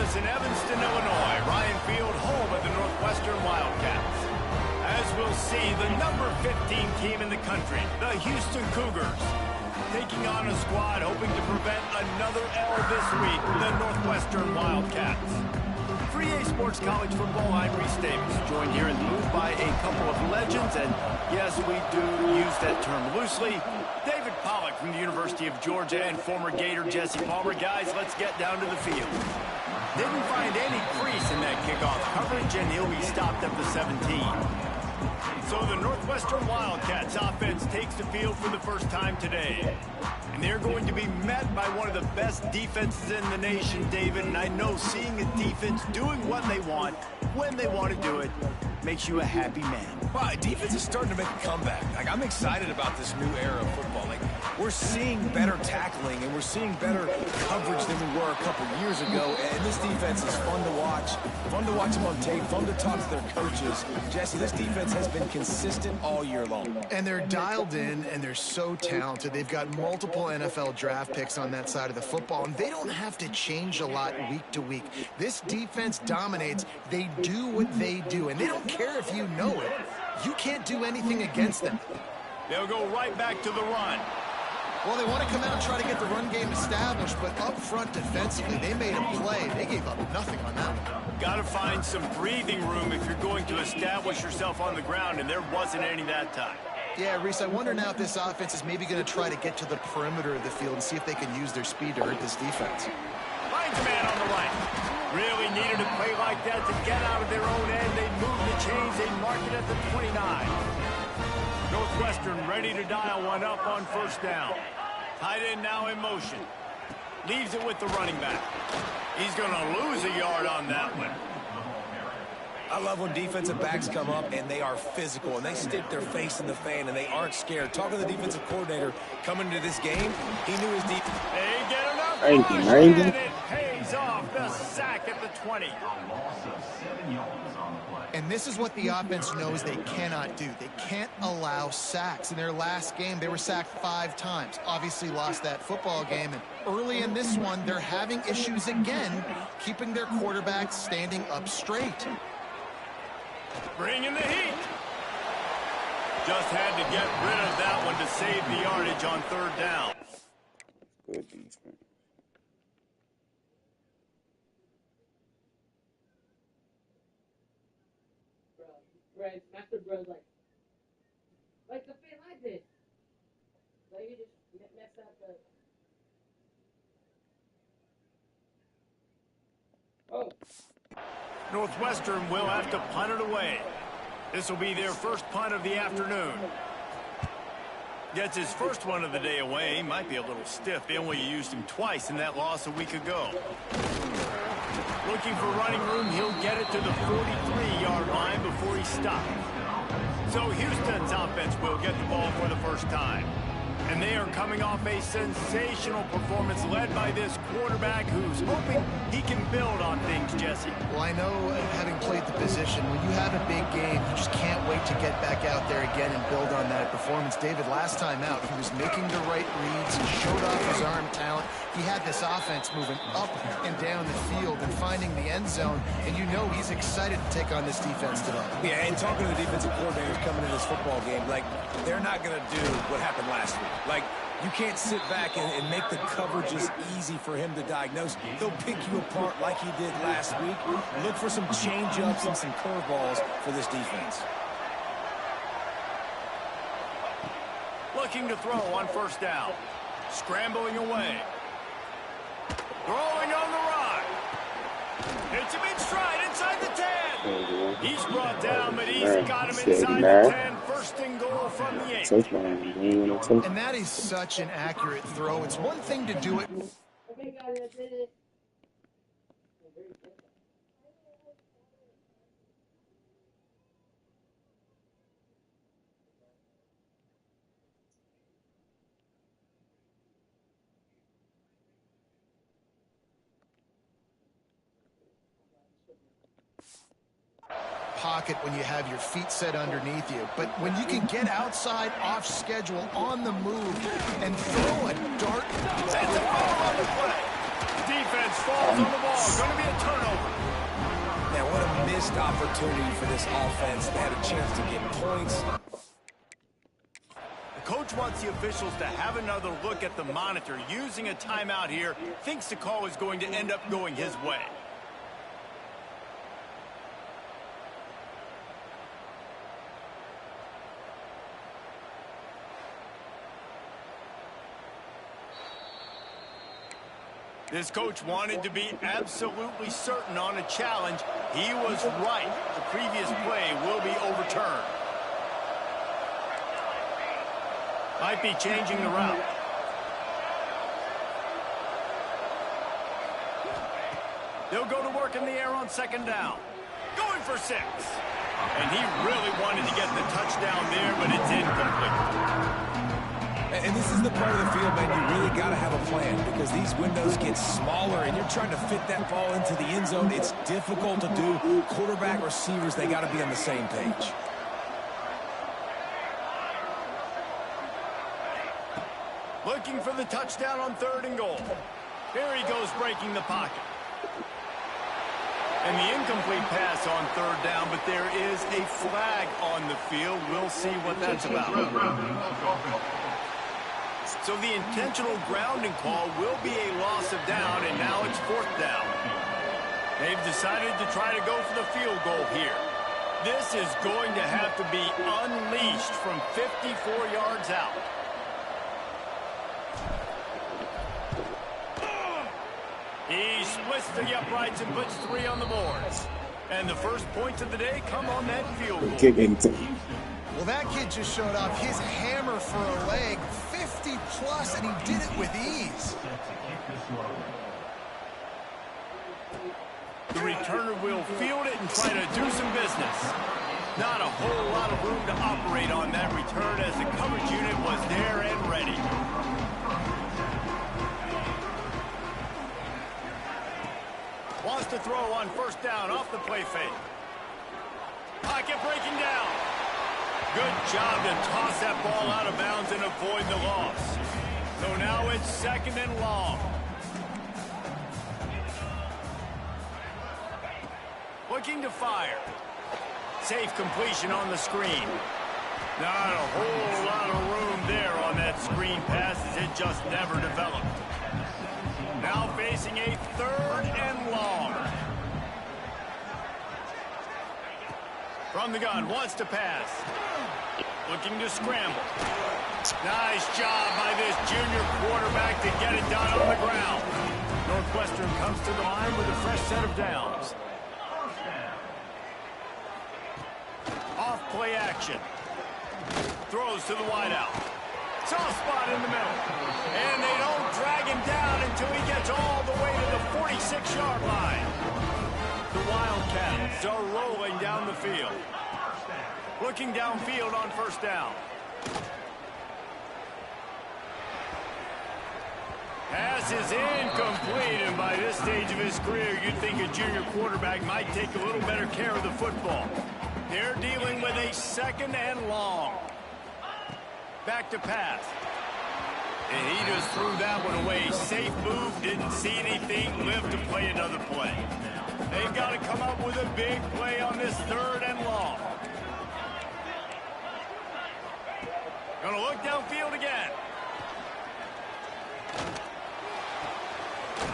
us in Evanston, Illinois. Ryan Field, home of the Northwestern Wildcats. As we'll see, the number 15 team in the country, the Houston Cougars, taking on a squad hoping to prevent another L this week, the Northwestern Wildcats. 3A Sports College Football, I'm Reese Davis, joined here in the booth by a couple of legends, and yes, we do use that term loosely. David Pollack from the University of Georgia and former Gator Jesse Palmer. Guys, let's get down to the field. Didn't find any crease in that kickoff coverage, and he'll be stopped at the 17. So the Northwestern Wildcats offense takes the field for the first time today. And they're going to be met by one of the best defenses in the nation, David. And I know seeing a defense doing what they want, when they want to do it, makes you a happy man. Wow, defense is starting to make a comeback. Like, I'm excited about this new era of football. Like, we're seeing better tackling and we're seeing better coverage than we were a couple years ago. And this defense is fun to watch them on tape, fun to talk to their coaches. Jesse, this defense has been consistent all year long. And they're dialed in and they're so talented. They've got multiple NFL draft picks on that side of the football, and they don't have to change a lot week to week. This defense dominates. They do what they do, and they don't care if you know it. You can't do anything against them. They'll go right back to the run. Well, they want to come out and try to get the run game established, but up front defensively, they made a play. They gave up nothing on that one. Got to find some breathing room if you're going to establish yourself on the ground, and there wasn't any that time. Yeah, Reese, I wonder now if this offense is maybe going to try to get to the perimeter of the field and see if they can use their speed to hurt this defense. Finds a man on the right. Really needed a play like that to get out of their own end. They move the chains. They mark it at the 29. Northwestern ready to dial one up on first down. Tight end now in motion. Leaves it with the running back. He's going to lose a yard on that one. I love when defensive backs come up and they are physical and they stick their face in the fan and they aren't scared. Talking to the defensive coordinator coming into this game, he knew his deep. They get enough push, and it pays off. The sack at the 20. And this is what the offense knows they cannot do. They can't allow sacks. In their last game, they were sacked 5 times. Obviously lost that football game. And early in this one, they're having issues again, keeping their quarterback standing up straight. Bringing the heat. Just had to get rid of that one to save the yardage on third down. Good defense. Right, Master Bros like the fan I did. So you just mess up the. Oh. Northwestern will have to punt it away. This will be their first punt of the afternoon. Gets his first one of the day away. He might be a little stiff. They only used him twice in that loss a week ago. Looking for running room. He'll get it to the 43-yard line before he stops. So Houston's offense will get the ball for the first time. And they are coming off a sensational performance led by this quarterback who's hoping he can build on things, Jesse. Well, I know, having played the position, when you have a big game, you just can't wait to get back out there again and build on that performance. David, last time out, he was making the right reads. He showed off his arm talent. He had this offense moving up and down the field and finding the end zone. And you know he's excited to take on this defense today. Yeah, and talking to the defensive coordinators coming in this football game, like, they're not going to do what happened last week. Like, you can't sit back and make the coverages easy for him to diagnose. He'll pick you apart like he did last week. Look for some change-ups and some curveballs for this defense. Looking to throw on first down. Scrambling away. Throwing on the run. Hits him in stride inside the 10. He's brought down, but he's got him inside the 10. First and goal from the 8. And that is such an accurate throw. It's one thing to do it. Okay, guys, I did it. Pocket when you have your feet set underneath you, but when you can get outside, off schedule, on the move, and throw a dart. Sends the ball on the play. Defense falls on the ball. Going to be a turnover. Man, what a missed opportunity for this offense. They had a chance to get points. The coach wants the officials to have another look at the monitor. Using a timeout here, thinks the call is going to end up going his way. This coach wanted to be absolutely certain on a challenge. He was right. The previous play will be overturned. Might be changing the route. They'll go to work in the air on second down. Going for 6. And he really wanted to get the touchdown there, but it's incomplete. And this is the part of the field, man, you really got to have a plan because these windows get smaller and you're trying to fit that ball into the end zone. It's difficult to do. Quarterback, receivers, they got to be on the same page. Looking for the touchdown on 3rd and goal. Here he goes breaking the pocket. And the incomplete pass on 3rd down, but there is a flag on the field. We'll see what that's about. So the intentional grounding call will be a loss of down, and now it's 4th down. They've decided to try to go for the field goal here. This is going to have to be unleashed from 54 yards out. He splits the uprights and puts 3 on the board. And the first points of the day come on that field goal. Well, that kid just showed off his hammer for a leg, 50-plus, and he did it with ease. The returner will field it and try to do some business. Not a whole lot of room to operate on that return as the coverage unit was there and ready. Wants to throw on 1st down off the play fake. Pocket breaking down. Good job to toss that ball out of bounds and avoid the loss. So now it's 2nd and long. Looking to fire. Safe completion on the screen. Not a whole lot of room there on that screen pass as it just never developed. Now facing a 3rd and long. From the gun, wants to pass. Looking to scramble. Nice job by this junior quarterback to get it done on the ground. Northwestern comes to the line with a fresh set of downs. Off play action. Throws to the wideout. Soft spot in the middle. And they don't drag him down until he gets all the way to the 46-yard line. The Wildcats are rolling down the field. Looking downfield on 1st down. Pass is incomplete, and by this stage of his career, you'd think a junior quarterback might take a little better care of the football. They're dealing with a 2nd and long. Back to pass. And he just threw that one away. Safe move, didn't see anything, lived to play another play. They've got to come up with a big play on this 3rd and long. Gonna look downfield again.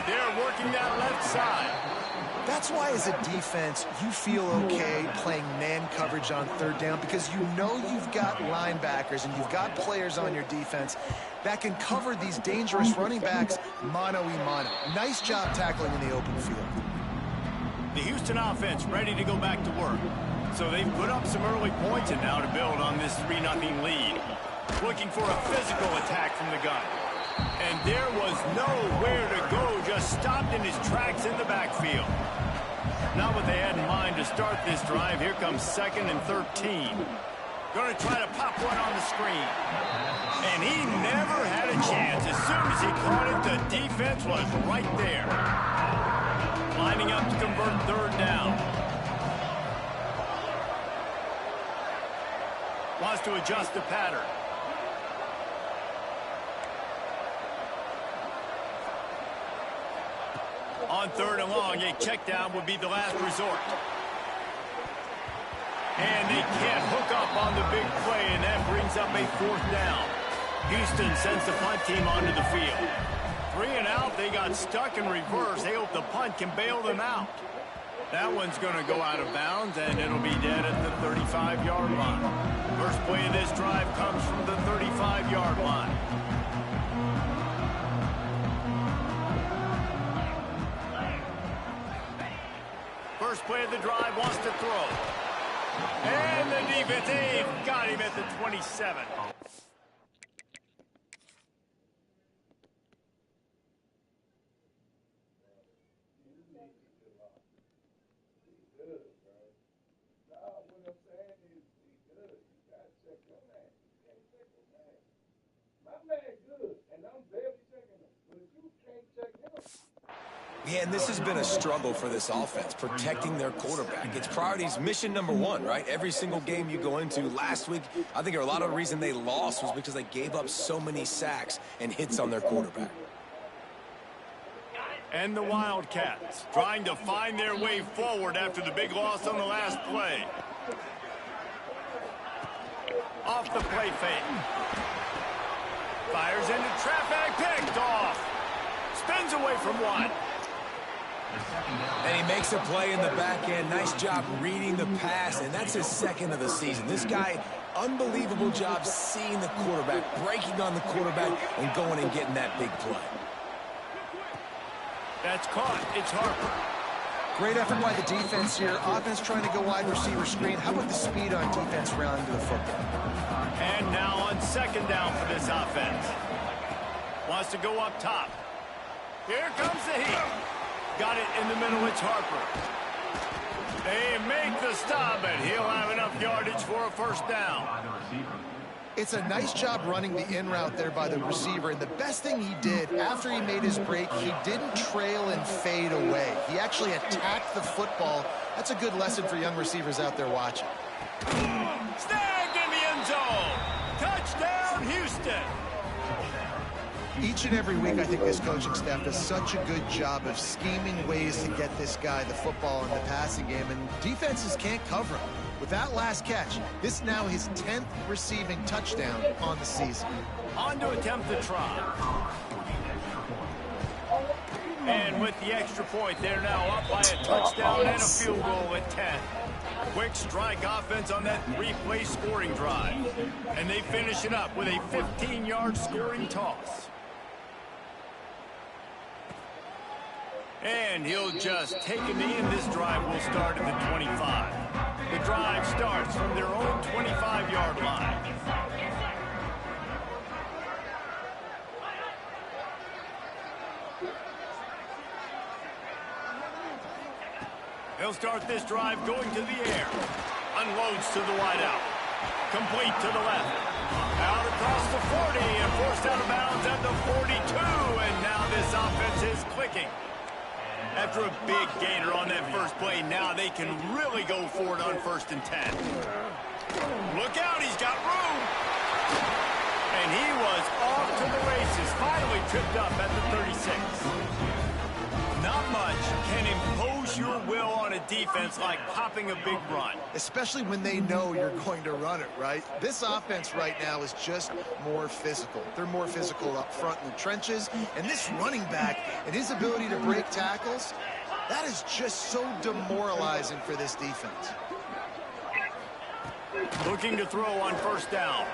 They're working that left side. That's why, as a defense, you feel okay playing man coverage on 3rd down because you know you've got linebackers and you've got players on your defense that can cover these dangerous running backs mano-a-mano. Nice job tackling in the open field. The Houston offense ready to go back to work. So they've put up some early points and now to build on this 3-0 lead. Looking for a physical attack from the gun. And there was nowhere to go, just stopped in his tracks in the backfield. Not what they had in mind to start this drive. Here comes 2nd and 13. Going to try to pop one on the screen. And he never had a chance. As soon as he caught it, the defense was right there. Lining up to convert 3rd down. Wants to adjust the pattern. On 3rd and long, a check down would be the last resort. And they can't hook up on the big play, and that brings up a 4th down. Houston sends the punt team onto the field. 3 and out, they got stuck in reverse. They hope the punt can bail them out. That one's going to go out of bounds, and it'll be dead at the 35-yard line. First play of this drive comes from the 35-yard line. First play of the drive, wants to throw. And the defense, they've got him at the 27. Yeah, and this has been a struggle for this offense, protecting their quarterback. It's priorities mission number 1, right? Every single game you go into. Last week, I think a lot of the reason they lost was because they gave up so many sacks and hits on their quarterback. And the Wildcats trying to find their way forward after the big loss on the last play. Off the play fake. Fires into traffic, picked off. Spins away from one. And he makes a play in the back end. Nice job reading the pass, and that's his 2nd of the season. This guy, unbelievable job seeing the quarterback, breaking on the quarterback, and going and getting that big play. That's caught. It's Harper. Great effort by the defense here. Offense trying to go wide receiver screen. How about the speed on defense rounding to the football? And now on 2nd down for this offense. Wants to go up top. Here comes the heat. Got it in the middle. It's Harper. They make the stop, and he'll have enough yardage for a 1st down. It's a nice job running the in route there by the receiver, and the best thing he did after he made his break, he didn't trail and fade away. He actually attacked the football. That's a good lesson for young receivers out there watching. Snagged in the end zone. Touchdown, Houston. Each and every week, I think this coaching staff does such a good job of scheming ways to get this guy the football in the passing game, and defenses can't cover him. With that last catch, this is now his 10th receiving touchdown on the season. On to attempt the try. And with the extra point, they're now up by a touchdown and a field goal at 10. Quick strike offense on that 3-play scoring drive. And they finish it up with a 15-yard scoring toss. And he'll just take a knee, and this drive will start at the 25. The drive starts from their own 25-yard line. He'll start this drive going to the air. Unloads to the wideout. Complete to the left. Out across the 40 and forced out of bounds at the 42. And now this offense is clicking. After a big gainer on that first play, now they can really go for it on 1st and 10. Look out, he's got room. And he was off to the races, finally tripped up at the 36. Not much can impose your will on a defense like popping a big run. Especially when they know you're going to run it, right? This offense right now is just more physical. They're more physical up front in the trenches. And this running back and his ability to break tackles, that is just so demoralizing for this defense. Looking to throw on 1st down.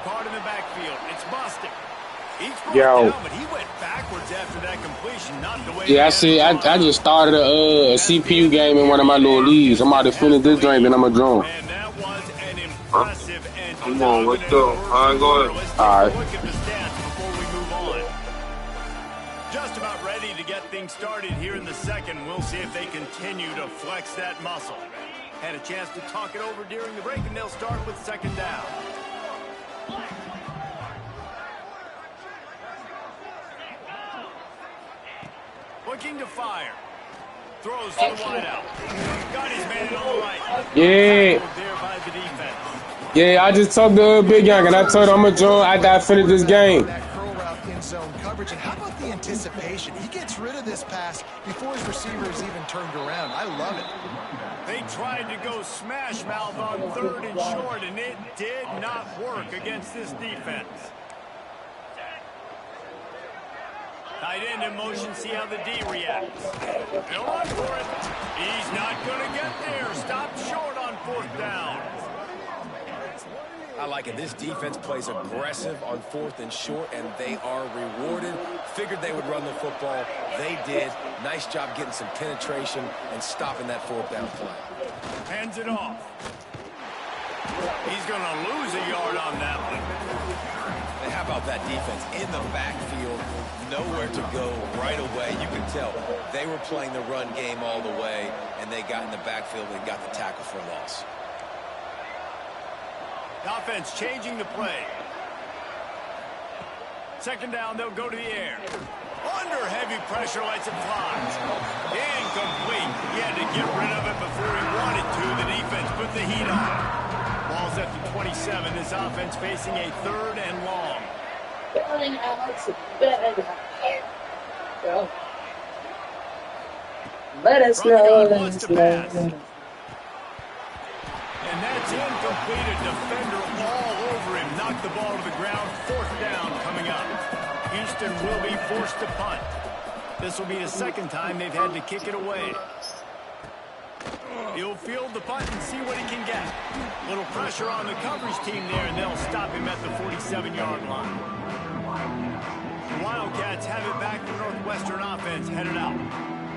Caught in the backfield. It's busted. Yo. Down, but he went backwards after that completion, not the way. Yeah, I see. I just started a CPU game in one of my little leagues. I'm about to finish this drink, then I'm gonna join. And that was an impressive and come on, let's go. How I going? All right. Look at the stats before we move on. Just about ready to get things started here in the 2nd. We'll see if they continue to flex that muscle. Had a chance to talk it over during the break, and they'll start with 2nd down. Looking to fire. Throws to the wideout. Got his man on the right. Yeah. There by the defense. Yeah, I just talked to Big Young, and I told him I'm going to join after I finish this game. That curl route in in zone coverage. And how about the anticipation? He gets rid of this pass before his receiver is even turned around. I love it. They tried to go smash mouth on 3rd and short, and it did not work against this defense. Tight end in motion, see how the D reacts. They'll run for it. He's not going to get there. Stop short on 4th down. I like it. This defense plays aggressive on 4th and short, and they are rewarded. Figured they would run the football. They did. Nice job getting some penetration and stopping that 4th down play. Hands it off. He's going to lose a yard on that one. And how about that defense in the backfield? Nowhere to go right away. You can tell they were playing the run game all the way, and they got in the backfield and got the tackle for a loss. Offense changing the play. 2nd down, they'll go to the air. Under heavy pressure, lets it fly. Incomplete. He had to get rid of it before he wanted to. The defense put the heat on. Ball's at the 27. This offense facing a 3rd and long. Let us know. And that's incomplete. A defender all over him. Knocked the ball to the ground. 4th down coming up. Houston will be forced to punt. This will be the 2nd time they've had to kick it away. He'll field the punt and see what he can get. Little pressure on the coverage team there, and they'll stop him at the 47-yard line. The Wildcats have it back. The Northwestern offense headed out.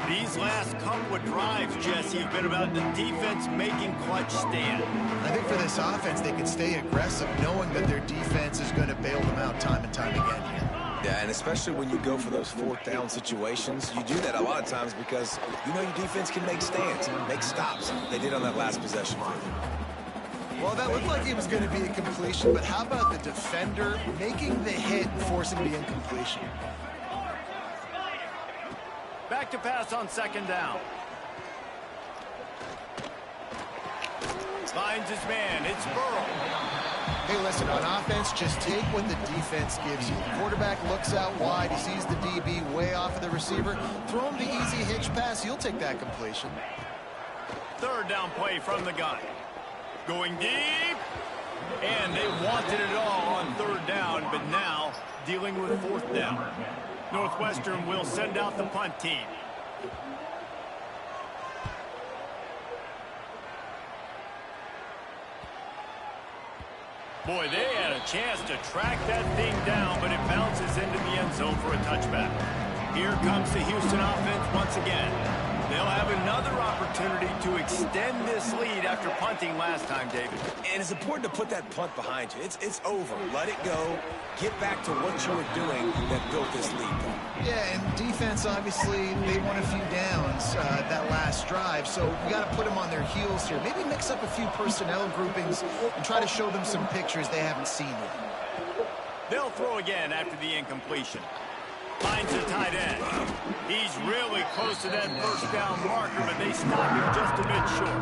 These last couple of drives, Jesse, have been about the defense making clutch stand. I think for this offense, they can stay aggressive knowing that their defense is going to bail them out time and time again here. Yeah, and especially when you go for those 4th down situations, you do that a lot of times because you know your defense can make stands, make stops. They did on that last possession. Well, that looked like it was going to be a completion, but how about the defender making the hit and forcing the incompletion? Back to pass on 2nd down. Finds his man. It's Burrow. Hey, listen, on offense, just take what the defense gives you. The quarterback looks out wide. He sees the DB way off of the receiver. Throw him the easy hitch pass. He'll take that completion. 3rd down play from the gun. Going deep. And they wanted it all on 3rd down, but now dealing with 4th down. Northwestern will send out the punt team. Boy, they had a chance to track that thing down, but it bounces into the end zone for a touchback. Here comes the Houston offense once again. They'll have another opportunity to extend this lead after punting last time, David. And it's important to put that punt behind you. It's over. Let it go. Get back to what you were doing that built this lead. Yeah, and defense, obviously, they won a few downs that last drive, so we got to put them on their heels here. Maybe mix up a few personnel groupings and try to show them some pictures they haven't seen yet. They'll throw again after the incompletion. Finds a tight end. He's really close to that 1st down marker, but they stop him just a bit short.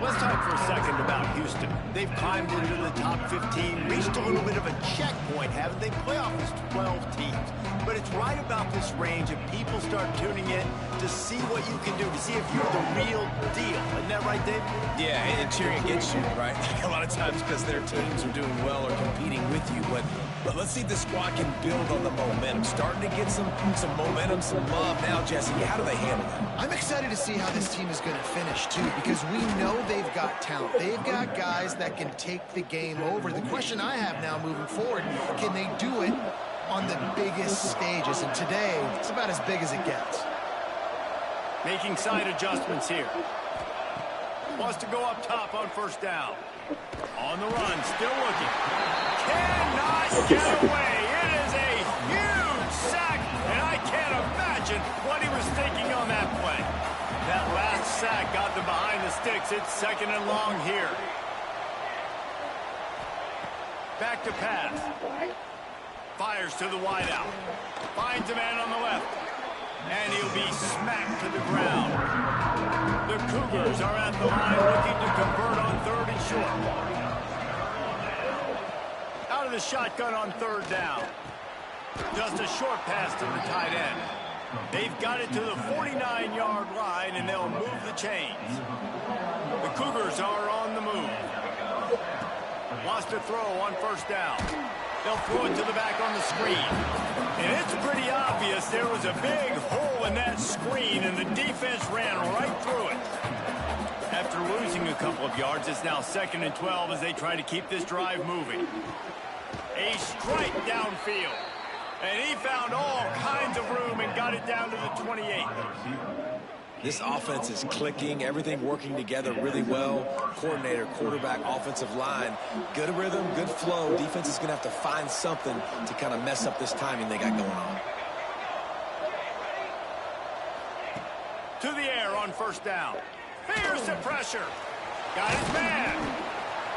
Let's talk for a second about Houston. They've climbed into the top 15, reached a little bit of a checkpoint, haven't they? Playoff is 12 teams. But it's right about this range, and people start tuning in to see what you can do, to see if you're the real deal. Isn't that right, Dave? Yeah, and cheering against you, right? A lot of times because their teams are doing well or competing with you. But let's see if the squad can build on the momentum. Starting to get some momentum, some love now, Jesse. How do they handle that? I'm excited to see how this team is going to finish, too, because we know they've got talent. They've got guys that can take the game over. The question I have now moving forward, can they do it on the biggest stages? And today, it's about as big as it gets. Making side adjustments here. Wants to go up top on 1st down. On the run, still looking. Cannot get away. It is a huge sack, and I can't imagine what he was thinking on that play. That last sack got them behind the sticks. It's 2nd and long here. Back to pass. Fires to the wideout. Finds a man on the left. And he'll be smacked to the ground. The Cougars are at the line looking to convert on 3rd and short. Out of the shotgun on 3rd down. Just a short pass to the tight end. They've got it to the 49-yard line, and they'll move the chains. The Cougars are on the move. Lost a throw on first down. They'll throw it to the back on the screen. And it's pretty obvious there was a big hole in that screen, and the defense ran right through it. After losing a couple of yards, it's now 2nd and 12 as they try to keep this drive moving. A strike downfield. And he found all kinds of room and got it down to the 28. This offense is clicking, everything working together really well. Coordinator, quarterback, offensive line, good rhythm, good flow. Defense is going to have to find something to kind of mess up this timing they got going on. To the air on first down. Fears the pressure. Got his man.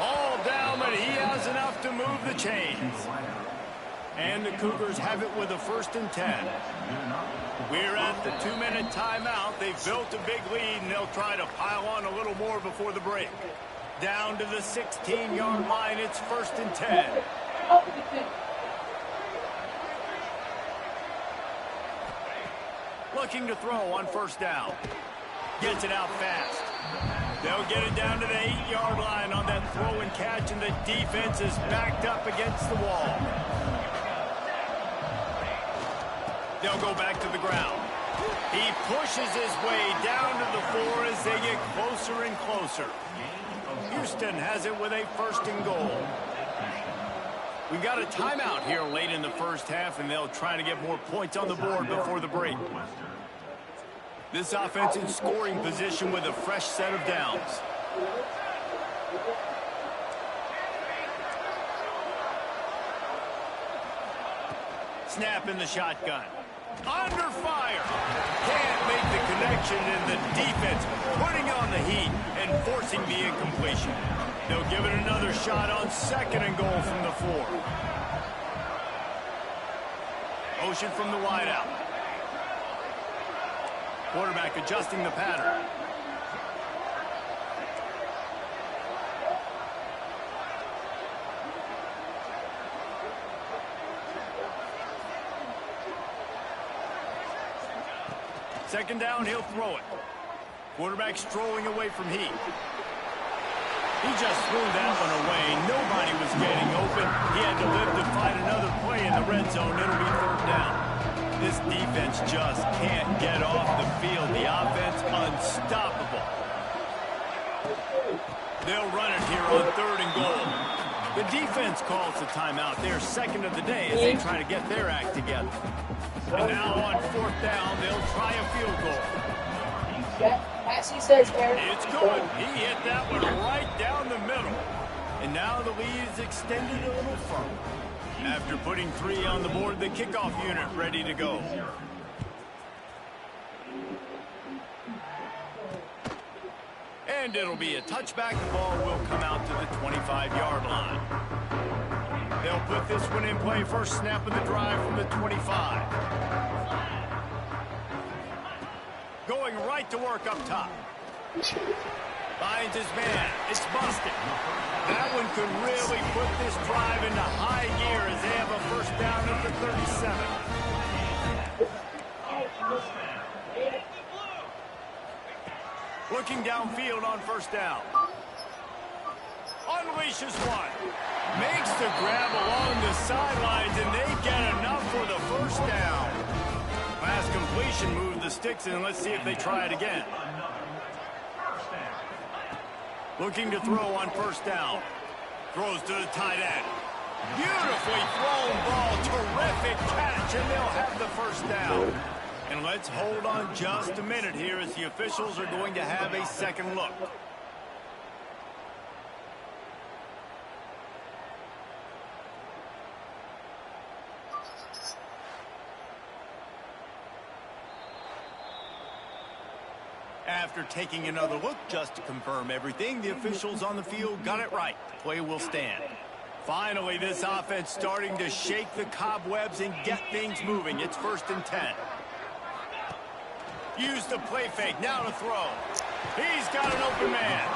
All down, but he has enough to move the chains. And the Cougars have it with a 1st and 10. We're at the 2-minute timeout. They've built a big lead, and they'll try to pile on a little more before the break. Down to the 16-yard line, it's 1st and 10. Looking to throw on first down. Gets it out fast. They'll get it down to the 8-yard line on that throw and catch, and the defense is backed up against the wall. They'll go back to the ground. He pushes his way down to the 4 as they get closer and closer. Houston has it with a 1st and goal. We've got a timeout here late in the first half, and they'll try to get more points on the board before the break. This offense in scoring position with a fresh set of downs. Snap in the shotgun. Under fire. Can't make the connection, and the defense putting on the heat and forcing the incompletion. They'll give it another shot on 2nd and goal from the 4. Motion from the wideout. Quarterback adjusting the pattern. Second down, he'll throw it. Quarterback strolling away from heat. He just threw that one away. Nobody was getting open. He had to live to find another play in the red zone. It'll be 3rd down. This defense just can't get off the field. The offense unstoppable. They'll run it here on 3rd and goal. The defense calls the timeout. They're 2nd of the day as they try to get their act together. And now on 4th down, they'll try a field goal. It's good. He hit that one right down the middle. And now the lead is extended a little further. After putting 3 on the board, the kickoff unit ready to go. And it'll be a touchback. The ball will come out to the 25-yard line. They'll put this one in play. First snap of the drive from the 25. Going right to work up top. Finds his man. It's busted. That one could really put this drive into high gear as they have a 1st down at the 37. Looking downfield on 1st down. Unleashes one. Makes the grab along the sidelines, and they get enough for the 1st down. Pass completion, move the sticks, and let's see if they try it again. Looking to throw on 1st down. Throws to the tight end. Beautifully thrown ball. Terrific catch, and they'll have the 1st down. And let's hold on just a minute here as the officials are going to have a second look. After taking another look just to confirm everything, the officials on the field got it right. Play will stand. Finally, this offense starting to shake the cobwebs and get things moving. It's 1st and 10. Use the play fake. Now to throw. He's got an open man.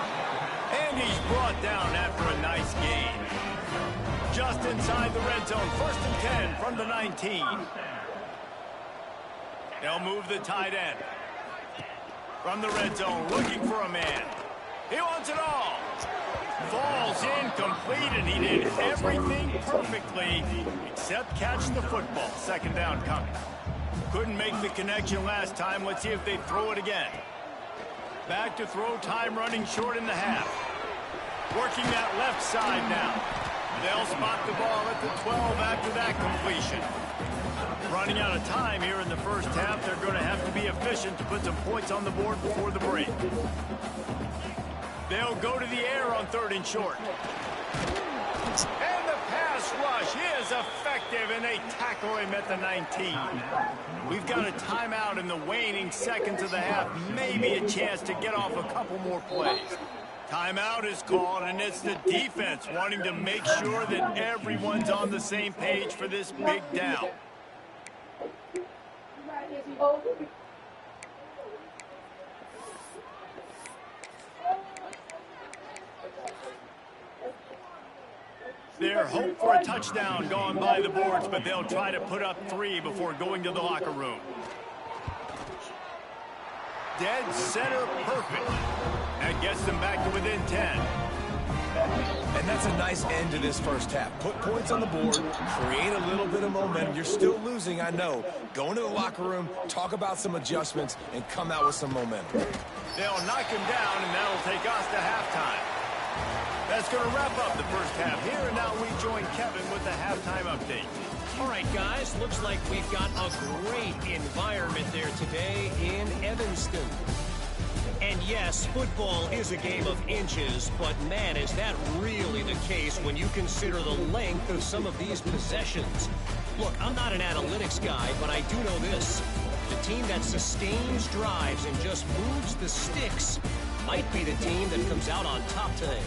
And he's brought down after a nice gain. Just just inside the red zone. 1st and 10 from the 19. They'll move the tight end. From the red zone, looking for a man. He wants it all. Falls incomplete, and he did everything perfectly except catch the football. 2nd down coming. Couldn't make the connection last time. Let's see if they throw it again. Back to throw, time running short in the half. Working that left side now. They'll spot the ball at the 12 after that completion. Running out of time here in the first half. They're going to have to be efficient to put some points on the board before the break. They'll go to the air on 3rd and short. And the pass rush is effective, and they tackle him at the 19. We've got a timeout in the waning seconds of the half. Maybe a chance to get off a couple more plays. Timeout is called, and it's the defense wanting to make sure that everyone's on the same page for this big down. Their hope for a touchdown gone by the boards, but they'll try to put up 3 before going to the locker room. Dead center perfect. That gets them back to within 10. And that's a nice end to this first half. Put points on the board, create a little bit of momentum. You're still losing, I know. Go into the locker room, talk about some adjustments, and come out with some momentum. They'll knock him down, and that'll take us to halftime. That's going to wrap up the first half here, and now we join Kevin with the halftime update. All right, guys, looks like we've got a great environment there today in Evanston. And yes, football is a game of inches, but man, is that really the case when you consider the length of some of these possessions. Look, I'm not an analytics guy, but I do know this. The team that sustains drives and just moves the sticks might be the team that comes out on top today.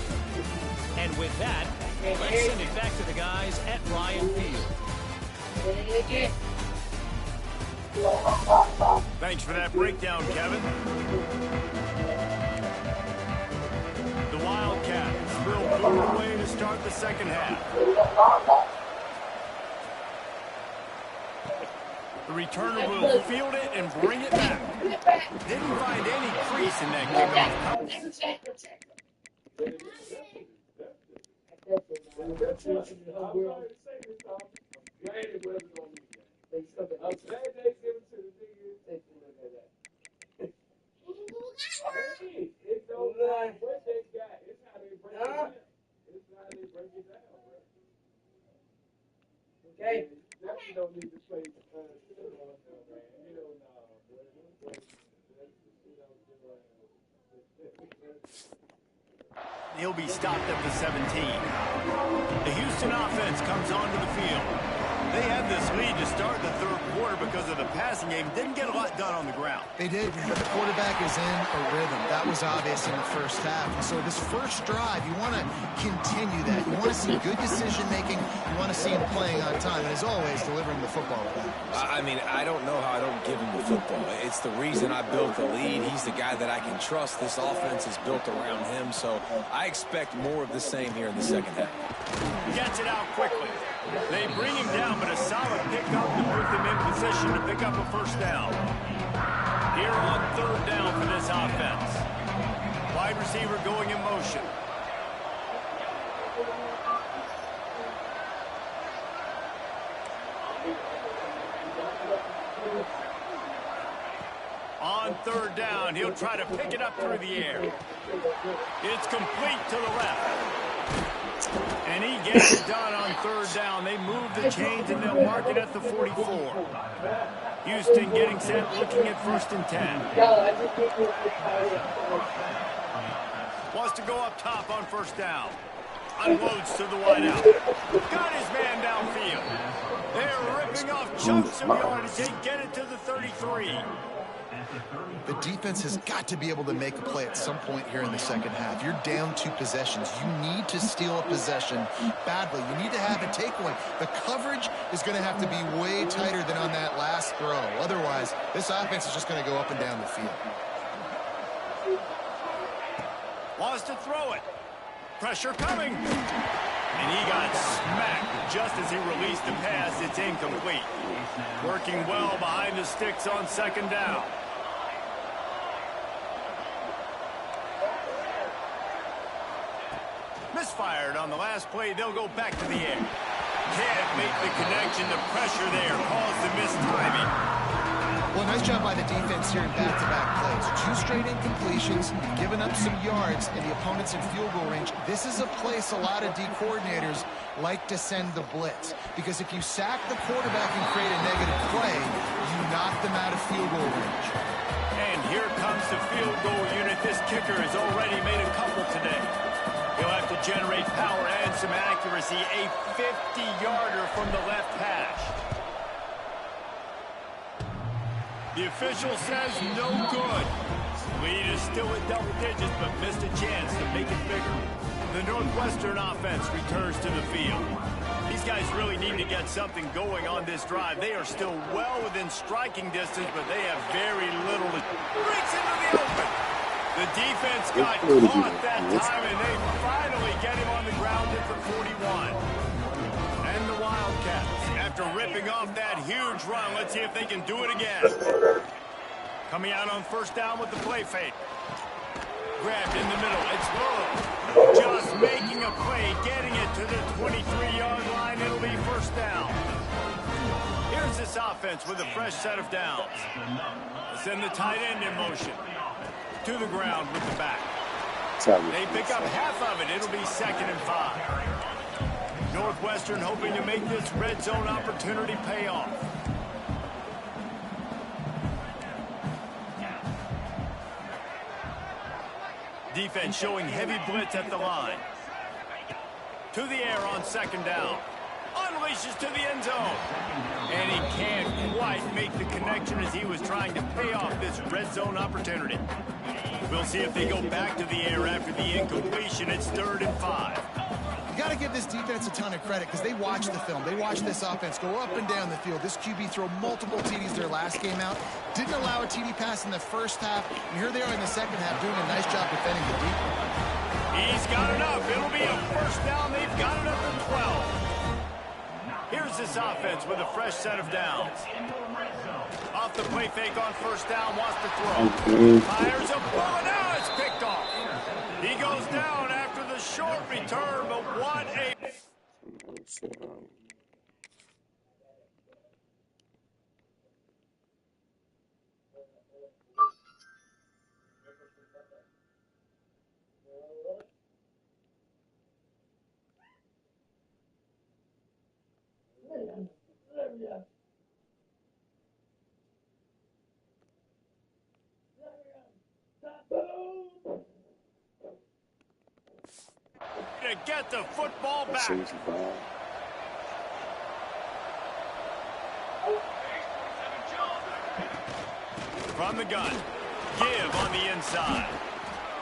And with that, let's send it back to the guys at Ryan Field. Thanks for that breakdown, Kevin. The Wildcats will move away to start the second half. The returner will field it and bring it back. Didn't find any crease in that kickoff. Okay. He'll be stopped at the 17. The Houston offense comes onto the field. They had this lead to start the third quarter because of the passing game. Didn't get a lot done on the ground. They did, but the quarterback is in a rhythm. That was obvious in the first half. And so this first drive, you want to continue that. You want to see good decision-making. You want to see him playing on time. And as always, delivering the football. I mean, I don't know how I don't give him the football. It's the reason I built the lead. He's the guy that I can trust. This offense is built around him. So I expect more of the same here in the second half. Gets it out quickly. They bring him down, but a solid pickup to put them in position to pick up a first down. Here on third down for this offense. Wide receiver going in motion. On third down, he'll try to pick it up through the air. It's complete to the left. And he gets it done on third down. They move the chains, and they'll mark it at the 44. Houston getting set, looking at 1st and 10. Wants to go up top on first down. Unloads to the wideout. Got his man downfield. They're ripping off chunks of yardage. They get it to the 33. The defense has got to be able to make a play at some point here in the second half. You're down 2 possessions. You need to steal a possession badly. You need to have a takeaway. The coverage is going to have to be way tighter than on that last throw. Otherwise, this offense is just going to go up and down the field. Wants to throw it. Pressure coming. And he got smacked just as he released the pass. It's incomplete. Working well behind the sticks on second down. Misfired on the last play. They'll go back to the air. Can't make the connection. The pressure there caused the missed timing. Well, nice job by the defense here in back-to-back plays. 2 straight incompletions, giving up some yards, and the opponent's in field goal range. This is a place a lot of D coordinators like to send the blitz, because if you sack the quarterback and create a negative play, you knock them out of field goal range. And here comes the field goal unit. This kicker has already made a couple today. He'll have to generate power and some accuracy. A 50-yarder from the left hash. The official says no good. Lead is still at double digits, but missed a chance to make it bigger. The Northwestern offense returns to the field. These guys really need to get something going on this drive. They are still well within striking distance, but they have very little. Breaks into the open. The defense got caught that time, and they finally get him on the ground at the 41. And the Wildcats, after ripping off that huge run, let's see if they can do it again. Coming out on first down with the play fake. Grabbed in the middle. It's low. Just making a play, getting it to the 23-yard line. It'll be first down. Here's this offense with a fresh set of downs. Send the tight end in motion. To the ground with the back. They pick up half of it. It'll be 2nd and 5. Northwestern hoping to make this red zone opportunity pay off. Defense showing heavy blitz at the line. To the air on second down. Unleashes to the end zone. And he can't quite make the connection as he was trying to pay off this red zone opportunity. We'll see if they go back to the air after the incompletion. It's 3rd and 5. You got to give this defense a ton of credit because they watch the film. They watch this offense go up and down the field. This QB throw multiple TDs their last game out. Didn't allow a TD pass in the first half. And here they are in the second half doing a nice job defending the deep. He's got enough. It'll be a first down. They've got it up to 12. Here's this offense with a fresh set of downs. Off the play fake on first down, wants to throw. Fires a bullet, now it's picked off. He goes down after the short return, but what a... to get the football back. From the gun, give on the inside.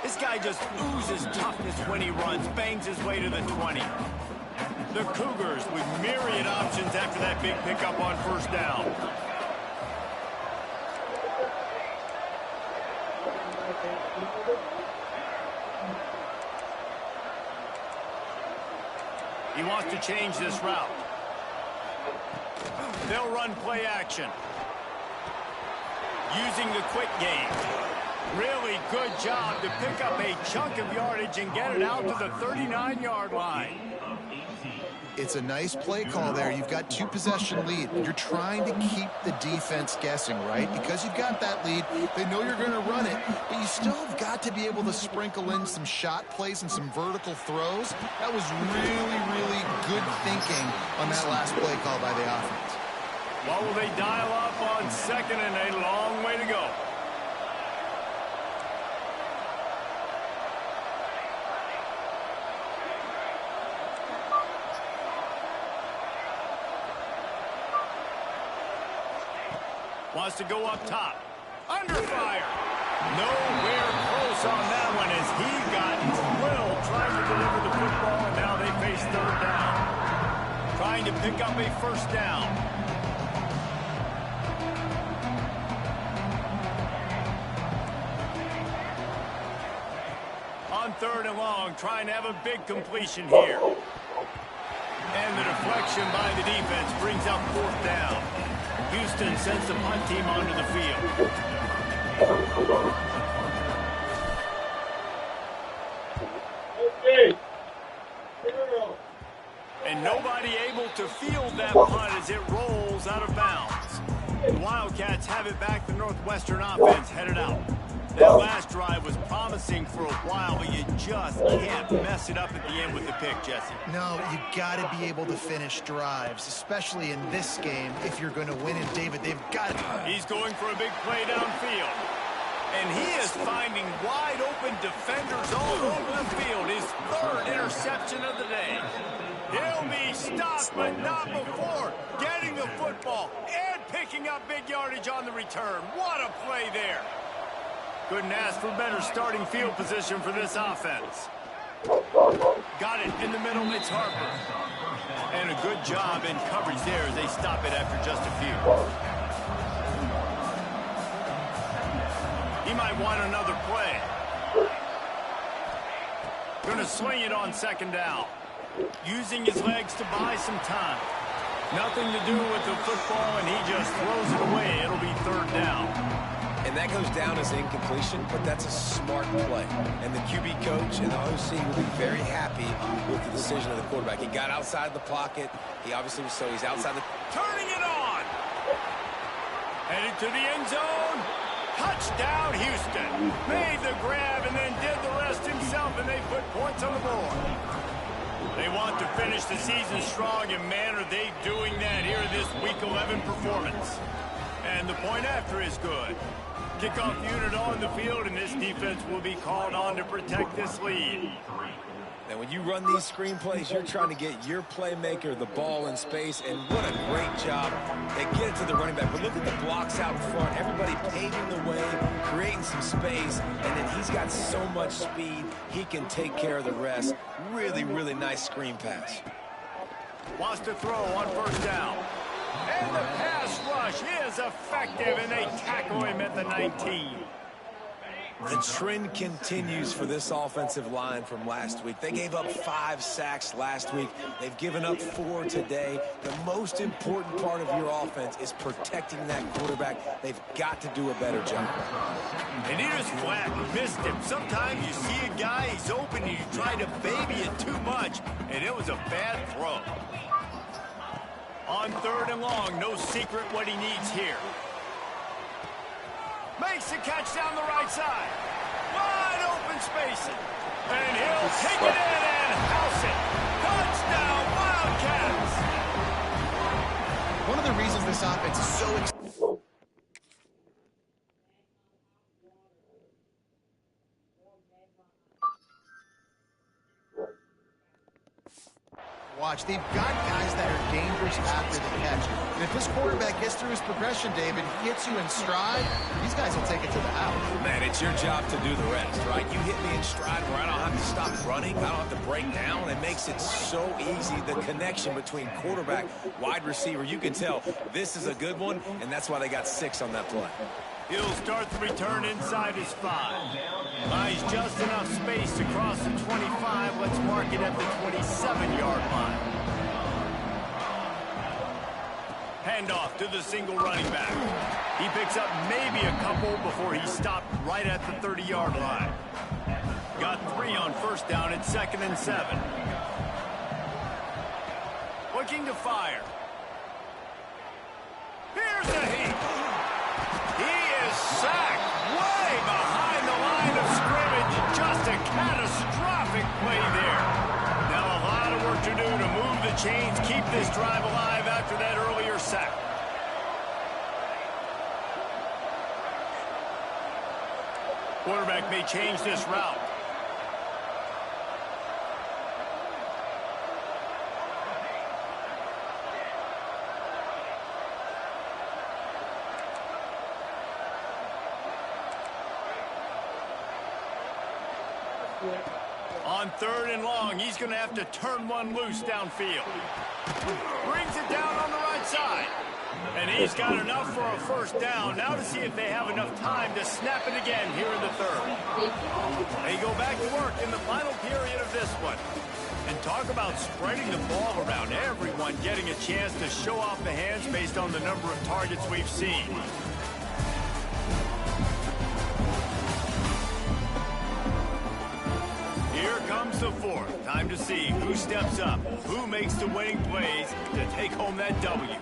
This guy just oozes toughness when he runs, bangs his way to the 20. The Cougars with myriad options after that big pickup on first down. He wants to change this route. They'll run play action. Using the quick game. Really good job to pick up a chunk of yardage and get it out to the 39-yard line. It's a nice play call there. You've got 2-possession lead. You're trying to keep the defense guessing, right? Because you've got that lead, they know you're going to run it, but you still have got to be able to sprinkle in some shot plays and some vertical throws. That was really, really good thinking on that last play call by the offense. What will they dial up on second and a long way to go? Wants to go up top. Under fire. Nowhere close on that one as he got drilled trying to deliver the football, and now they face third down. Trying to pick up a first down. On 3rd and long, trying to have a big completion here. And the deflection by the defense brings up 4th down. Houston sends the punt team onto the field. And nobody able to field that punt as it rolls out of bounds. The Wildcats have it back. The Northwestern offense headed out. That last drive was promising for a while, but you just can't mess it up at the end with the pick, Jesse. No, you got to be able to finish drives, especially in this game if you're going to win. And David, they've got it. He's going for a big play downfield. And he is finding wide open defenders all over the field. His 3rd interception of the day. He'll be stopped, but not before getting the football and picking up big yardage on the return. What a play there. Couldn't ask for better starting field position for this offense. Got it in the middle. It's Harper. And a good job in coverage there as they stop it after just a few. He might want another play. Going to swing it on 2nd down. Using his legs to buy some time. Nothing to do with the football, and he just throws it away. It'll be 3rd down. And that goes down as incompletion, but that's a smart play. And the QB coach and the OC will be very happy with the decision of the quarterback. He got outside the pocket. He obviously was he's outside the... Turning it on! Headed to the end zone. Touchdown, Houston. Made the grab and then did the rest himself, and they put points on the board. They want to finish the season strong, and man, are they doing that here in this Week 11 performance. And the point after is good. Kickoff unit on the field, and this defense will be called on to protect this lead. And when you run these screenplays, you're trying to get your playmaker the ball in space, and what a great job. They get it to the running back, but look at the blocks out in front. Everybody paving the way, creating some space, and then he's got so much speed, he can take care of the rest. Really, really nice screen pass. Wants to throw on 1st down. And the pass rush is effective, and they tackle him at the 19. The trend continues for this offensive line from last week. They gave up 5 sacks last week. They've given up 4 today. The most important part of your offense is protecting that quarterback. They've got to do a better job. And he just flat missed him. Sometimes you see a guy, he's open, and you try to baby it too much, and it was a bad throw. On 3rd and long, no secret what he needs here. Makes the catch down the right side. Wide open spacing. And he'll take it in and house it. Touchdown, Wildcats. One of the reasons this offense is so exciting. Watch, they've got guys that are dangerous after the catch. And if this quarterback gets through his progression, David, he hits you in stride, these guys will take it to the house. Man, it's your job to do the rest, right? You hit me in stride where I don't have to stop running. I don't have to break down. It makes it so easy, the connection between quarterback, wide receiver. You can tell this is a good one, and that's why they got 6 on that play. He'll start the return inside his 5. Buys just enough space to cross the 25. Let's mark it at the 27-yard line. Handoff to the single running back. He picks up maybe a couple before he stopped right at the 30-yard line. Got 3 on 1st down at 2nd and 7. Looking to fire. Here's the heat. Sacked way behind the line of scrimmage. Just a catastrophic play there. Now a lot of work to do to move the chains, keep this drive alive after that earlier sack. Quarterback may change this route. On 3rd and long, he's going to have to turn one loose downfield. Brings it down on the right side. And he's got enough for a 1st down. Now to see if they have enough time to snap it again here in the 3rd. They go back to work in the final period of this one. And talk about spreading the ball around, everyone getting a chance to show off the hands based on the number of targets we've seen. Here comes the fourth. Time to see who steps up, who makes the winning plays to take home that W.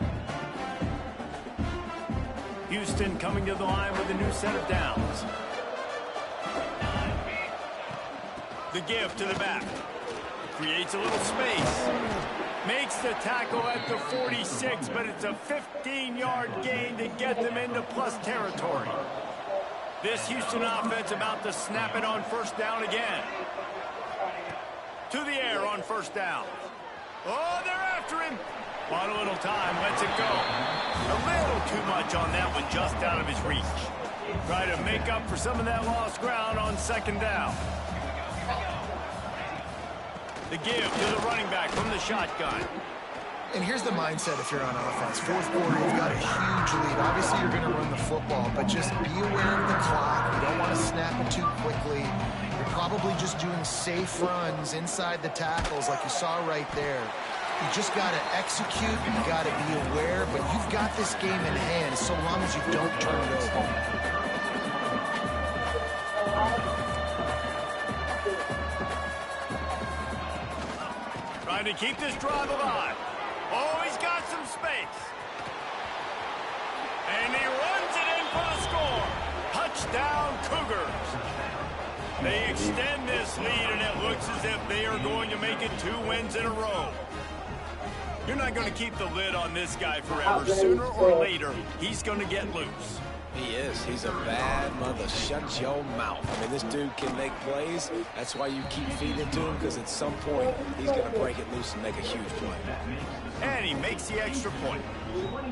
Houston coming to the line with a new set of downs. The give to the back. Creates a little space. Makes the tackle at the 46, but it's a 15-yard gain to get them into plus territory. This Houston offense about to snap it on first down again. To the air on first down. Oh, they're after him. On a little time, lets it go. A little too much on that one, just out of his reach. Try to make up for some of that lost ground on second down. The give to the running back from the shotgun. And here's the mindset if you're on offense. Fourth quarter, you've got a huge lead. Obviously, you're going to run the football, but just be aware of the clock. You don't want to snap it too quickly. You're probably just doing safe runs inside the tackles like you saw right there. You just got to execute. You got to be aware, but you've got this game in hand so long as you don't turn it over. Trying to keep this drive alive. Oh, he's got some space. And he runs it in for the score. Touchdown, Cougars. They extend this lead, and it looks as if they are going to make it 2 wins in a row. You're not going to keep the lid on this guy forever. Sooner or later, he's going to get loose. He is. He's a bad mother. Shut your mouth. I mean, this dude can make plays. That's why you keep feeding it to him, because at some point, he's going to break it loose and make a huge play. And he makes the extra point.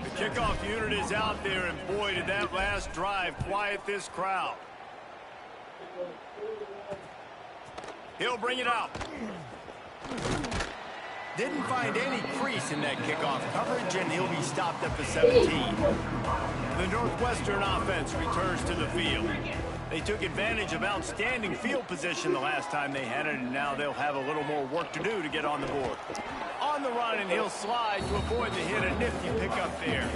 The kickoff unit is out there, and boy, did that last drive quiet this crowd. He'll bring it out. Didn't find any crease in that kickoff coverage, and he'll be stopped at the 17. The Northwestern offense returns to the field. They took advantage of outstanding field position the last time they had it, and now they'll have a little more work to do to get on the board. On the run, and he'll slide to avoid the hit. A nifty pickup there.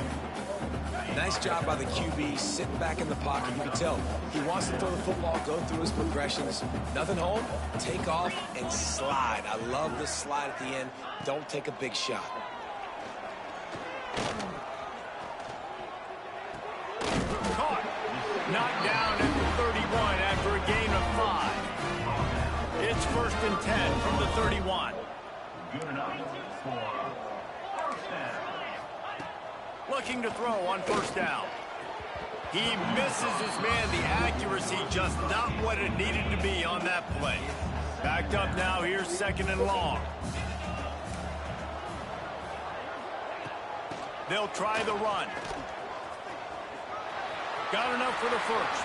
Nice job by the QB, sitting back in the pocket. You can tell he wants to throw the football, go through his progressions. Nothing home, take off, and slide. I love this slide at the end. Don't take a big shot. Caught. Knocked down at the 31 after a gain of 5. It's 1st and 10 from the 31. Good enough for first down. Looking to throw on first down. He misses his man. The accuracy just not what it needed to be on that play. Backed up now. Here's 2nd and long. They'll try the run. Got enough for the first.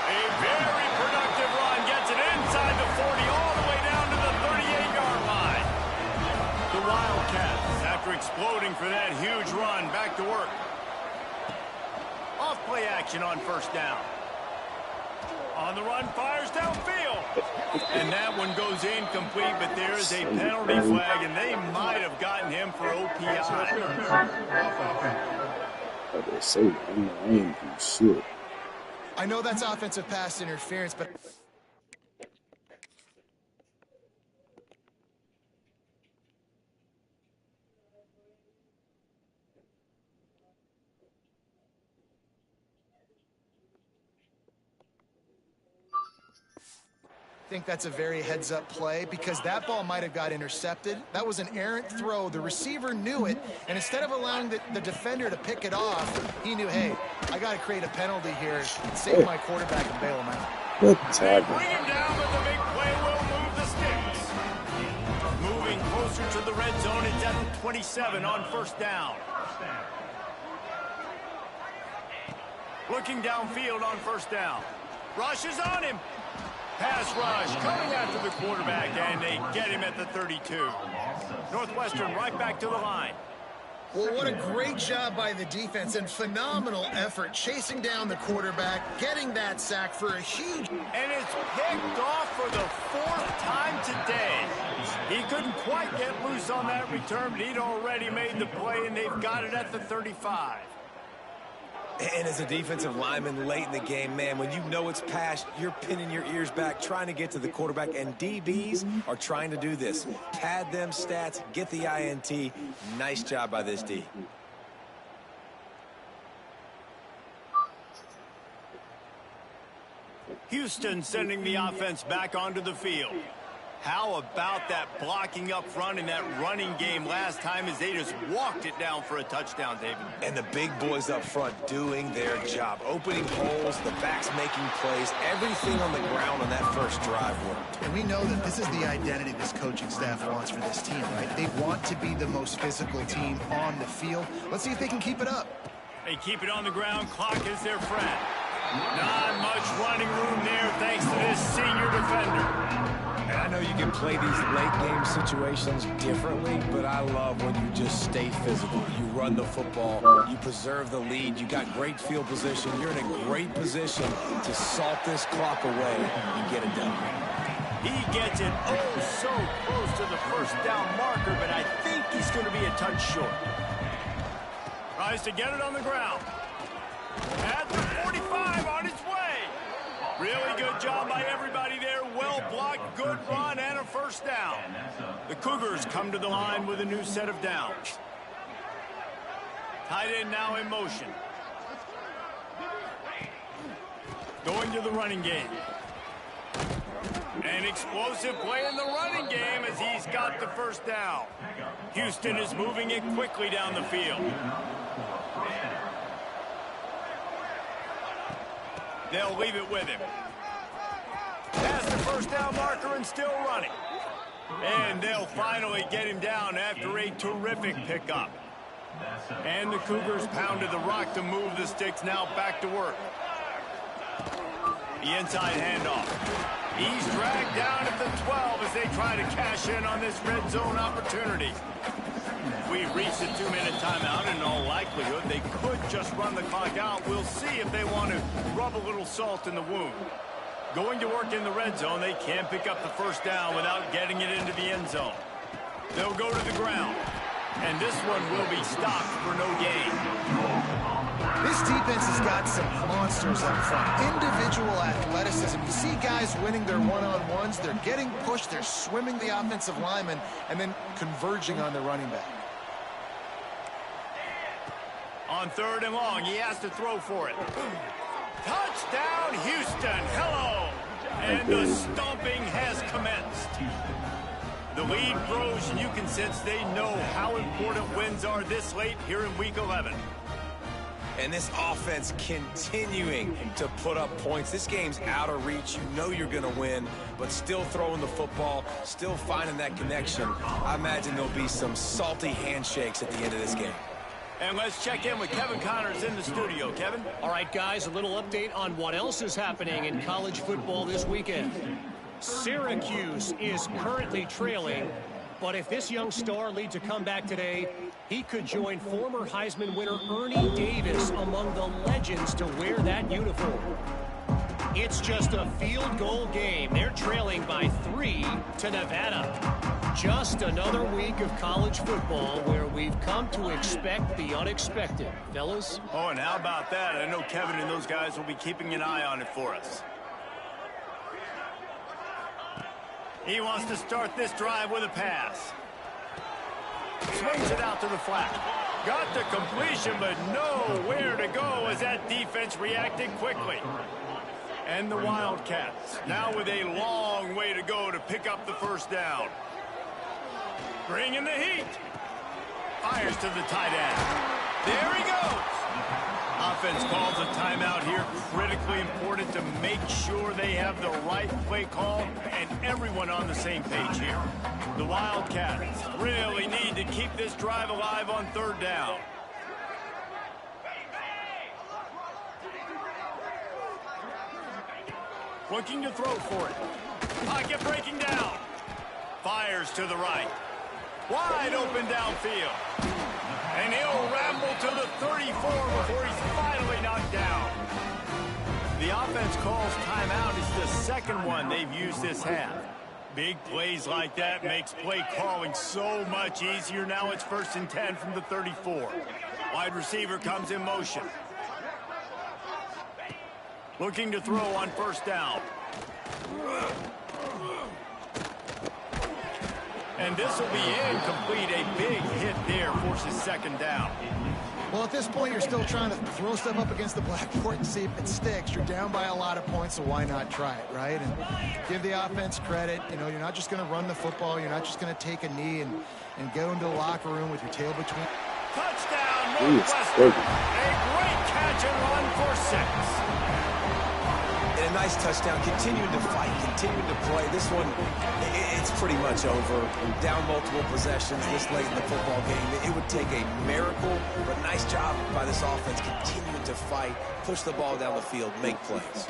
A very productive run. Gets it inside the 40 all the way down to the 38-yard line. The Wildcats, after exploding for that huge run, back to work. Off play action on first down. On the run, fires downfield. And that one goes incomplete, but there is a penalty flag, and they might have gotten him for OPI. I know that's offensive pass interference, but I think that's a very heads-up play because that ball might have got intercepted. That was an errant throw. The receiver knew it, and instead of allowing the defender to pick it off, he knew, hey, I got to create a penalty here, save my quarterback and bail him out. Bring him down, but the big play will move the sticks. Moving closer to the red zone, it's at the 27 on first down. Looking downfield on first down. Rush is on him. Pass rush coming after the quarterback, and they get him at the 32. Northwestern right back to the line. Well, what a great job by the defense and phenomenal effort chasing down the quarterback, getting that sack for a huge... And it's picked off for the 4th time today. He couldn't quite get loose on that return, but he'd already made the play, and they've got it at the 35. And as a defensive lineman late in the game, man, when you know it's passed, you're pinning your ears back, trying to get to the quarterback, and DBs are trying to do this. Pad them stats, get the INT. Nice job by this D. Houston sending the offense back onto the field. How about that blocking up front in that running game last time as they just walked it down for a touchdown, David? And the big boys up front doing their job. Opening holes, the backs making plays, everything on the ground on that first drive worked. And we know that this is the identity this coaching staff wants for this team, right? They want to be the most physical team on the field. Let's see if they can keep it up. They keep it on the ground. Clock is their friend. Not much running room there thanks to this senior defender. And I know you can play these late game situations differently, but I love when you just stay physical. You run the football, you preserve the lead, you got great field position, you're in a great position to salt this clock away and get it done. He gets it so close to the first down marker, but I think he's going to be a touch short. Tries to get it on the ground. At the 45 on his way. Really good job by everybody there. Well blocked, good run, and a first down. The Cougars come to the line with a new set of downs. Tight end now in motion. Going to the running game. An explosive play in the running game as he's got the first down. Houston is moving it quickly down the field. They'll leave it with him. Has the first down marker and still running. And they'll finally get him down after a terrific pickup. And the Cougars pounded the rock to move the sticks, now back to work. The inside handoff. He's dragged down at the 12 as they try to cash in on this red zone opportunity. We reached the 2-minute timeout, and in all likelihood, they could just run the clock out. We'll see if they want to rub a little salt in the wound. Going to work in the red zone, they can't pick up the first down without getting it into the end zone. They'll go to the ground, and this one will be stopped for no gain. This defense has got some monsters up front. Individual athleticism. You see guys winning their one-on-ones. They're getting pushed. They're swimming the offensive lineman and then converging on the running back. On 3rd and long, he has to throw for it. Touchdown, Houston. Hello. And the stomping has commenced. The lead grows, and you can sense they know how important wins are this late here in Week 11. And this offense continuing to put up points. This game's out of reach. You know you're going to win, but still throwing the football, still finding that connection. I imagine there'll be some salty handshakes at the end of this game. And let's check in with Kevin Connors in the studio. Kevin? All right, guys, a little update on what else is happening in college football this weekend. Syracuse is currently trailing, but if this young star leads a comeback today, he could join former Heisman winner Ernie Davis among the legends to wear that uniform. It's just a field goal game. They're trailing by 3 to Nevada. Just another week of college football where we've come to expect the unexpected. Fellas? Oh, and how about that? I know Kevin and those guys will be keeping an eye on it for us. He wants to start this drive with a pass. Swings it out to the flat. Got the completion, but nowhere to go as that defense reacted quickly. And the Wildcats now with a long way to go to pick up the first down. Bringing the heat. Fires to the tight end. There he goes. Offense calls a timeout here. Critically important to make sure they have the right play call and everyone on the same page here. The Wildcats really need to keep this drive alive on 3rd down. Looking to throw for it. Pocket breaking down. Fires to the right. Wide open downfield. And he'll ramble to the 34 before he's finally knocked down. The offense calls timeout. It's the second one they've used this half. Big plays like that makes play calling so much easier. Now it's 1st and 10 from the 34. Wide receiver comes in motion. Looking to throw on 1st down. And this will be incomplete. A big hit there forces 2nd down. Well, at this point, you're still trying to throw stuff up against the blackboard and see if it sticks. You're down by a lot of points, so why not try it, right? And give the offense credit. You know, you're not just going to run the football. You're not just going to take a knee and go into the locker room with your tail between. Touchdown, Northwestern. A great catch and run for 6. And a nice touchdown, continuing to fight, continuing to play. This one, it's pretty much over. Down multiple possessions this late in the football game. It would take a miracle, but nice job by this offense continuing to fight, push the ball down the field, make plays.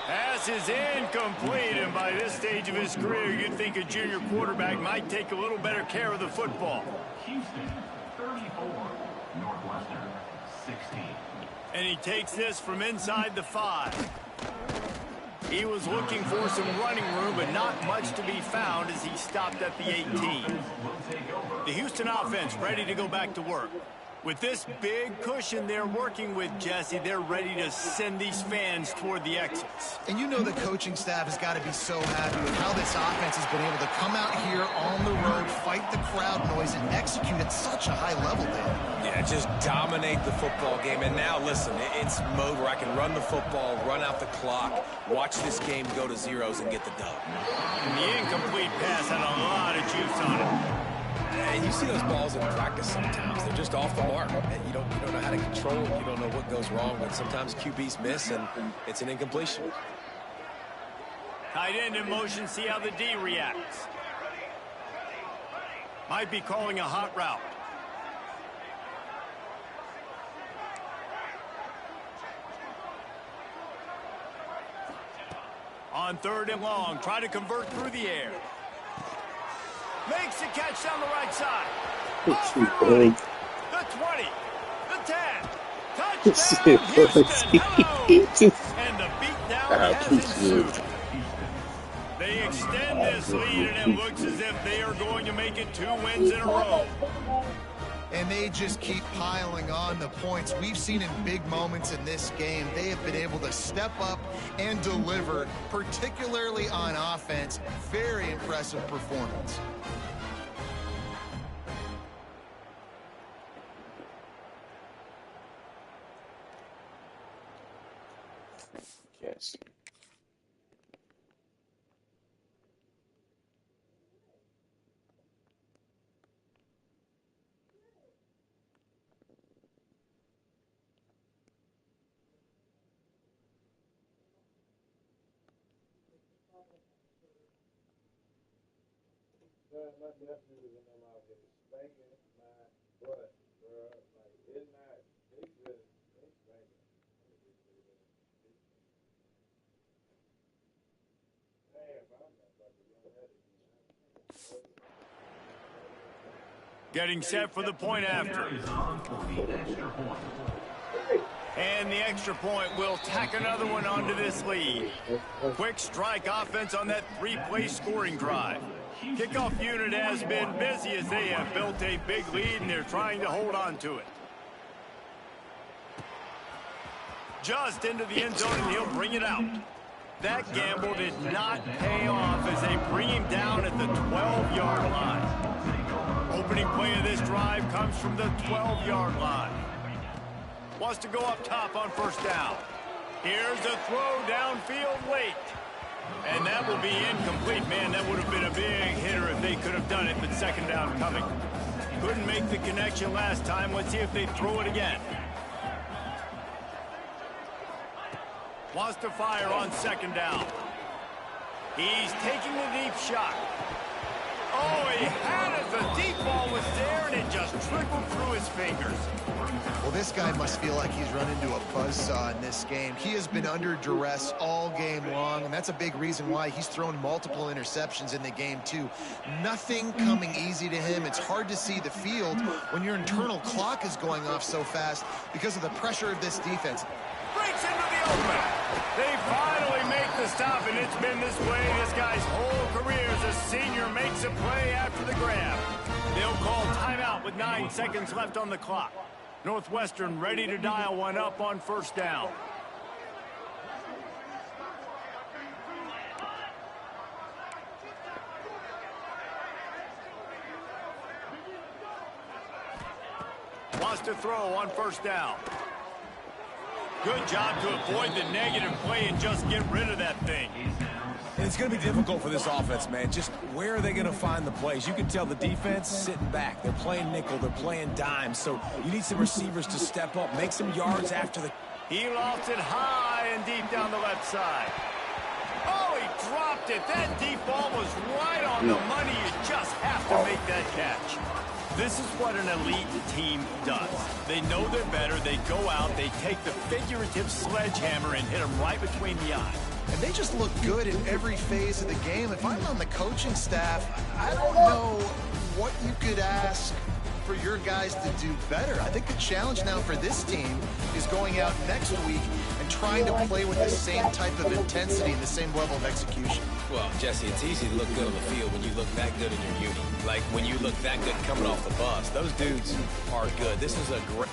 Pass is incomplete, and by this stage of his career, you'd think a junior quarterback might take a little better care of the football. Houston, 34. Northwestern, 16. And he takes this from inside the 5. He was looking for some running room, but not much to be found as he stopped at the 18. The Houston offense ready to go back to work. With this big cushion they're working with, Jesse, they're ready to send these fans toward the exits. And you know the coaching staff has got to be so happy with how this offense has been able to come out here on the road, fight the crowd noise, and execute at such a high level, Dan. Yeah, just dominate the football game. And now, listen, it's mode where I can run the football, run out the clock, watch this game go to zeros and get the dub. And the incomplete pass had a lot of juice on it. And you see those balls in practice sometimes. They're just off the mark. You don't know how to control it. You don't know what goes wrong. But sometimes QBs miss, and it's an incompletion. Tight end in motion. See how the D reacts. Might be calling a hot route. On 3rd and long. Try to convert through the air. Makes the catch down the right side. The 20, the 10. Touchdown, Houston. Hello. And the beatdown has ensued. They extend this lead, and it looks as if they are going to make it 2 wins in a row. And they just keep piling on the points. We've seen in big moments in this game, they have been able to step up and deliver, particularly on offense. Very impressive performance. Yes. My nephew was in them out here spanking my butt, bro. Like, it's not, they spanking. Damn, I'm not about to run that again. Getting set for the point after. And the extra point will tack another one onto this lead. Quick strike offense on that 3-play scoring drive. Kickoff unit has been busy as they have built a big lead, and they're trying to hold on to it. Just into the end zone, and he'll bring it out. That gamble did not pay off as they bring him down at the 12-yard line. Opening play of this drive comes from the 12-yard line. Wants to go up top on 1st down. Here's a throw downfield late. And that will be incomplete. Man, that would have been a big hitter if they could have done it, but 2nd down coming. Couldn't make the connection last time. Let's see if they throw it again. Wants to fire on 2nd down. He's taking the deep shot. Oh, he had it. The deep ball was there, and it just trickled through his fingers. Well, this guy must feel like he's run into a buzzsaw in this game. He has been under duress all game long, and that's a big reason why he's thrown multiple interceptions in the game, too. Nothing coming easy to him. It's hard to see the field when your internal clock is going off so fast because of the pressure of this defense. Breaks into the Feldman. They finally make the stop, and it's been this way this guy's whole career as a senior makes a play after the grab. They'll call timeout with 9 seconds left on the clock. Northwestern ready to dial one up on first down. Wants to throw on first down. Good job to avoid the negative play and just get rid of that thing. And it's going to be difficult for this offense, man. Just where are they going to find the plays? You can tell the defense sitting back. They're playing nickel. They're playing dime. So you need some receivers to step up, make some yards after the... He lost it high and deep down the left side. Oh, he dropped it. That deep ball was right on the money. You just have to make that catch. This is what an elite team does. They know they're better. They go out. They take the figurative sledgehammer and hit them right between the eyes. And they just look good in every phase of the game. If I'm on the coaching staff, I don't know what you could ask for your guys to do better. I think the challenge now for this team is going out next week and trying to play with the same type of intensity and the same level of execution. Well, Jesse, it's easy to look good on the field when you look that good in your uni. Like, when you look that good coming off the bus. Those dudes are good. This is a great...